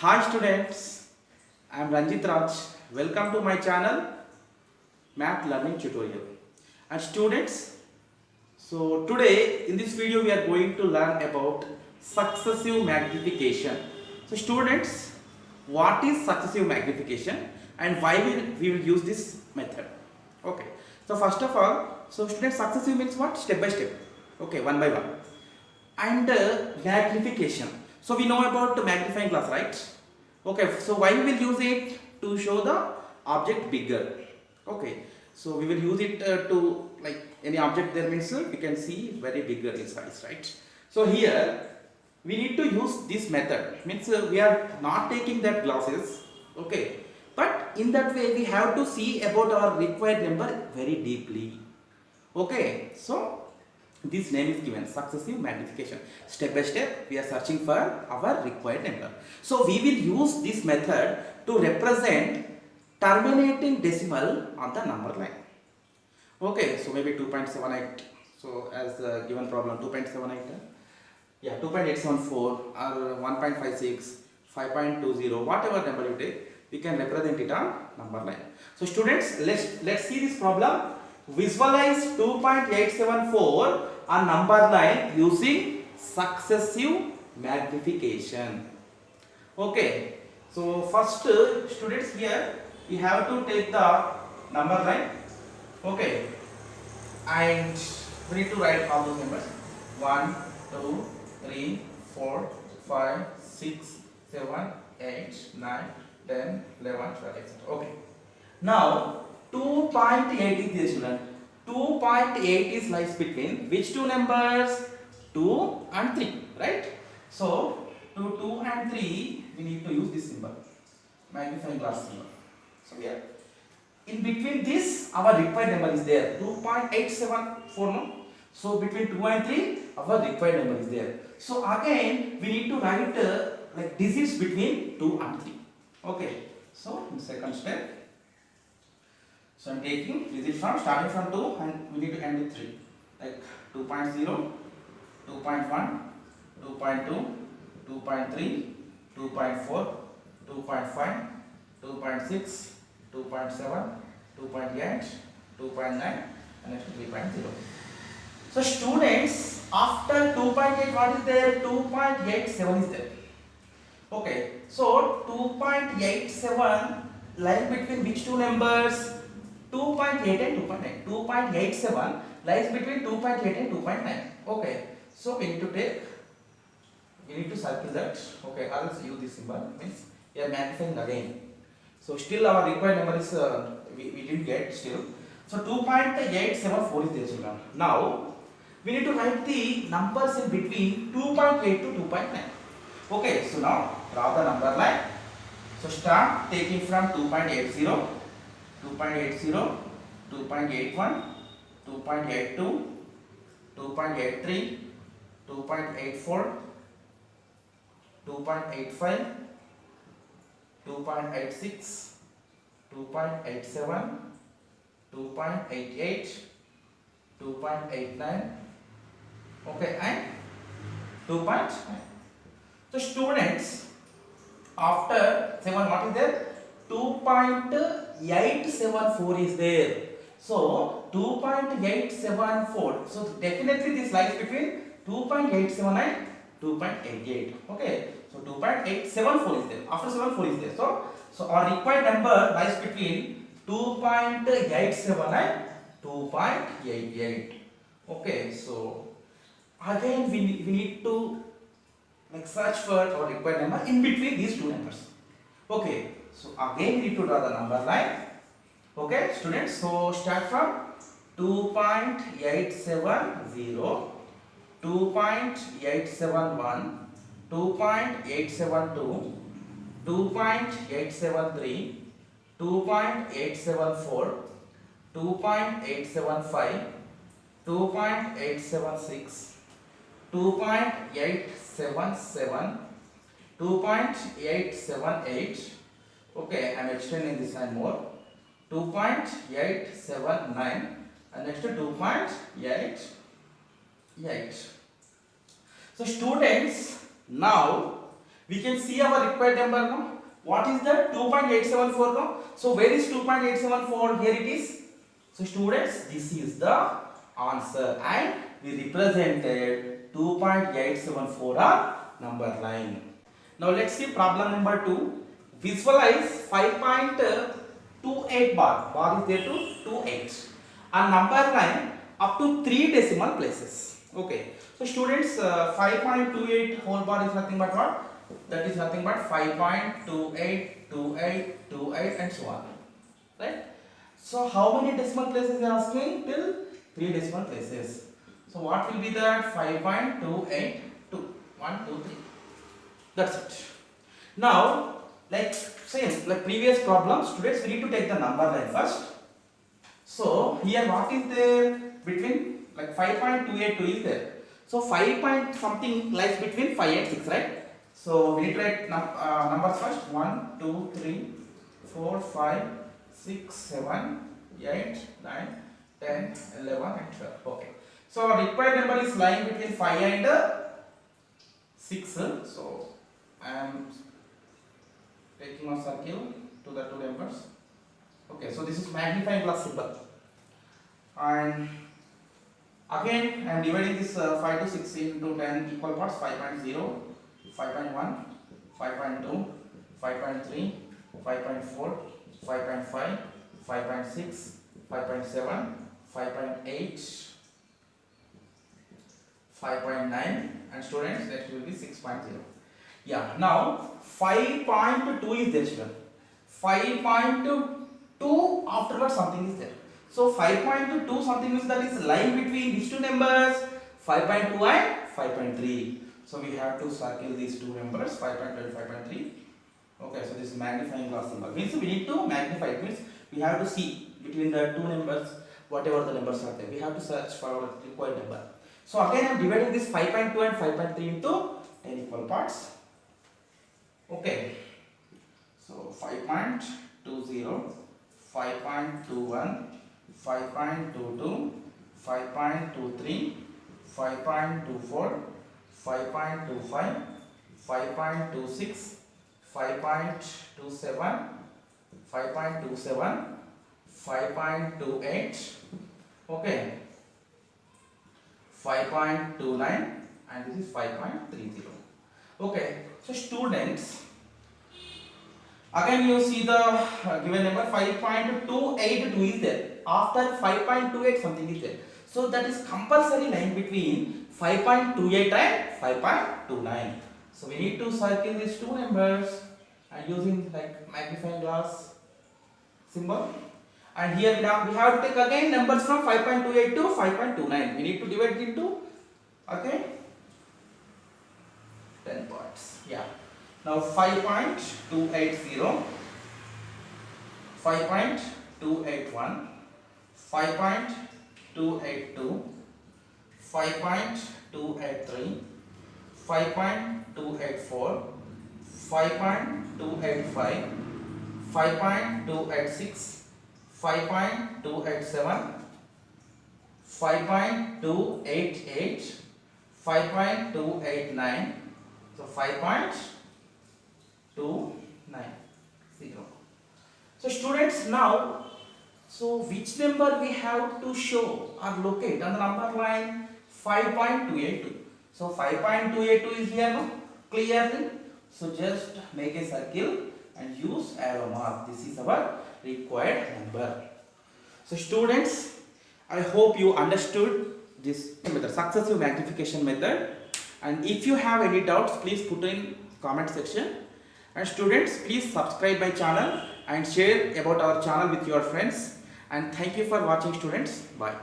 Hi students, I am Ranjit Raj. Welcome to my channel Math Learning Tutorial. And students, so today in this video we are going to learn about successive magnification. So students, what is successive magnification and why we will use this method? Okay. So first of all, so students, successive means what? Step by step. Okay, one by one. And magnification. So we know about the magnifying glass, right? Okay, so why we will use it? To show the object bigger. Okay, so we will use it to, like, any object there means we can see very bigger in size, right? So here we need to use this method, means we are not taking that glasses, okay, but in that way we have to see about our required number very deeply. Okay, so this name is given successive magnification. Step by step we are searching for our required number. So we will use this method to represent terminating decimal on the number line. Okay, so maybe 2.78. So as given problem 2.78, yeah, 2.874 or 1.56, 5.20, whatever number you take, we can represent it on number line. So students, let's see this problem. Visualize 2.874 on number line using successive magnification. Okay, so first students, here we have to take the number line. Okay, and we need to write all those numbers: 1, 2, 3, 4, 5, 6, 7, 8, 9, 10, 11, 12, etc. Okay, now 2.8 is there, student. 2.8 is lies between which two numbers? 2 and 3, right? So to 2 and 3 we need to use this symbol, magnifying glass symbol. So here in between this our required number is there, 2.874, no? So between 2 and 3 our required number is there. So again we need to write like digits between 2 and 3. Okay, so in second step, so I am taking digits from starting from 2 and we need to end with 3, like 2.0, 2.1, 2.2, 2.3, 2.4, 2.5, 2.6, 2.7, 2.8, 2.9, and next 3.0. So students, after 2.8 what is there? 2.87 is there. Okay, so 2.87 lies between which two numbers? 2.8 and 2.9. 2.87 lies between 2.8 and 2.9. Okay, so we need to circle that. Okay, I will use this symbol, means we are magnifying again. So still our required number is we didn't get still. So 2.874 is there, children. Now we need to write the numbers in between 2.8 to 2.9. Okay, so now draw the number line. So start taking from 2.80, 2.80, 2.81, 2.82, 2.83, 2.84, 2.85, 2.86, 2.87, 2.88, 2.89, okay, and 2.9. So students, after 7 what is there? 2.874 is there. So 2.874. So definitely this lies between 2.87 and 2.88. Okay. So 2.874 is there. After 74 is there. So our required number lies between 2.87 and 2.88. Okay. So again we need to like search for our required number in between these two numbers. Okay, so again we need to draw the number line. Okay, students, so start from 2.870, 2.871, 2.872, 2.873, 2.874, 2.875, 2.876, 2.877, 2.878. Okay, I am extending this line more. 2.879 and next 2.88. So students, now we we can see our required number now. What is that? 2.874 now. So where is 2.874? Here it is. So students, this is the answer and we represented 2.874 on number line. Now let's see problem number 2. Visualize 5.28 bar. Bar is there to 28. On number line up to 3 decimal places. Okay. So students, 5.28 whole bar is nothing but what? That is nothing but 5.28, 28, 28 and so on. Right? So how many decimal places they are asking? Till 3 decimal places. So what will be that? 5.282. 1, 2, 3. That's it. Now, like same, like previous problems, students, we need to take the number line first. So here what is there between, like 5.282 is there. So 5 point something lies between 5 and 6, right? So we need to write numbers first. 1, 2, 3, 4, 5, 6, 7, 8, 9, 10, 11 and 12. Okay. So our required number is lying between 5 and 6. So I am taking a circle to the two numbers. Okay, so this is magnifying glass symbol. And again I am dividing this 5 to 6 into 10 equal parts. 5.0, 5.1, 5.2, 5.3, 5.4, 5.5, 5.6, 5.7, 5.8, 5.9 and students next will be 6.0. Yeah, now 5.2 is there, children. 5.2 afterwards something is there. So 5.2 something is that is lying between these two numbers 5.2 and 5.3. So we have to circle these two numbers 5.2 and 5.3. Okay, so this is magnifying glass symbol. Means we need to magnify. It means we have to see between the two numbers whatever the numbers are there. We have to search for our required number. So again I am dividing this 5.2 and 5.3 into 10 equal parts. Okay. So 5.20, 5.21, 5.22, 5.23, 5.24, 5.25, 5.26, 5.27, 5.27, 5.28, okay, 5.29 and this is 5.30. Okay, so students, again you see the given number 5.282 is there. After 5.28 something is there. So that is compulsory line between 5.28 and 5.29. So we need to circle these two numbers and using like magnifying glass symbol. And here we have to take again numbers from 5.28 to 5.29. We need to divide it into, okay, 10 parts. Yeah. Now 5.280, 5.281, 5.282, 5.283, 5.284, 5.285, 5.286, 5.287, 5.288, 5.289, so 5.290. So students, now, so which number we have to show or locate on the number line 5.282. So 5.282 is here now, clearly. So just make a circle and use arrow mark. This is our required number. So students, I hope you understood this method, successive magnification method. And if you have any doubts, please put in comment section. And students, please subscribe my channel and share about our channel with your friends. And thank you for watching, students. Bye.